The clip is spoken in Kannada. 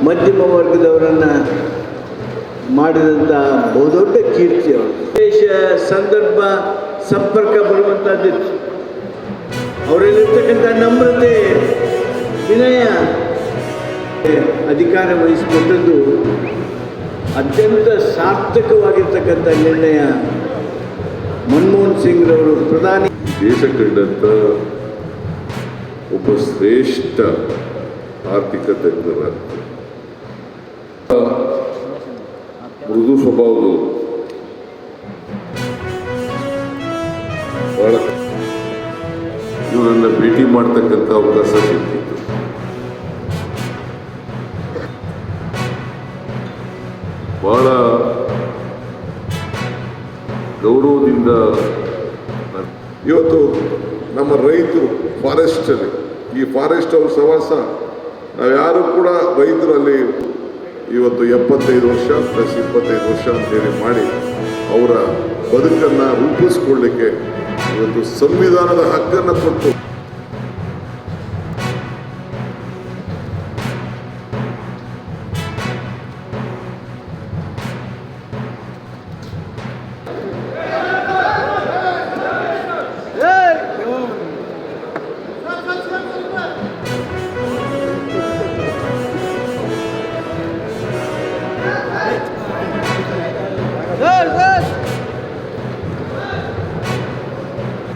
ಮಧ್ಯಮ ವರ್ಗದವರನ್ನು ಮಾಡಿದಂಥ ಬಹುದೊಡ್ಡ ಕೀರ್ತಿ ಅವರು. ವಿಶೇಷ ಸಂದರ್ಭ ಸಂಪರ್ಕ ಬರುವಂಥದ್ದಿತ್ತು. ಅವರಲ್ಲಿರ್ತಕ್ಕಂಥ ನಮ್ರತೆ, ವಿನಯ, ಅಧಿಕಾರ ವಹಿಸಿಕೊಟ್ಟದ್ದು ಅತ್ಯಂತ ಸಾರ್ಥಕವಾಗಿರ್ತಕ್ಕಂಥ ನಿರ್ಣಯ. ಮನಮೋಹನ್ ಸಿಂಗ್ರವರು ಪ್ರಧಾನಿ ದೇಶ ಕಂಡಂಥ ಒಬ್ಬ ಶ್ರೇಷ್ಠ ಆರ್ಥಿಕ ತಜ್ಞರಾಗ್ತಾರೆ. ಮೃದು ಸ್ವಭಾವದವರು, ಬಹಳ ಇವರನ್ನು ಭೇಟಿ ಮಾಡ್ತಕ್ಕಂಥ ಅವಕಾಶ ಸಿಗ್ತಿತ್ತು. ಬಹಳ ಗೌರವದಿಂದ ಇವತ್ತು ನಮ್ಮ ರೈತರು ಫಾರೆಸ್ಟಲ್ಲಿ, ಈ ಫಾರೆಸ್ಟ್ ಅವ್ರ ಸವಾಸ ನಾವು ಯಾರು ಕೂಡ ರೈತರಲ್ಲಿ ಇವತ್ತು 75 ವರ್ಷ ಪ್ಲಸ್ 25 ವರ್ಷ ಅಂತೇಳಿ ಮಾಡಿ ಅವರ ಬದುಕನ್ನು ರೂಪಿಸ್ಕೊಳ್ಳಿಕ್ಕೆ ಇವತ್ತು ಸಂವಿಧಾನದ ಹಕ್ಕನ್ನು ಕೊಟ್ಟು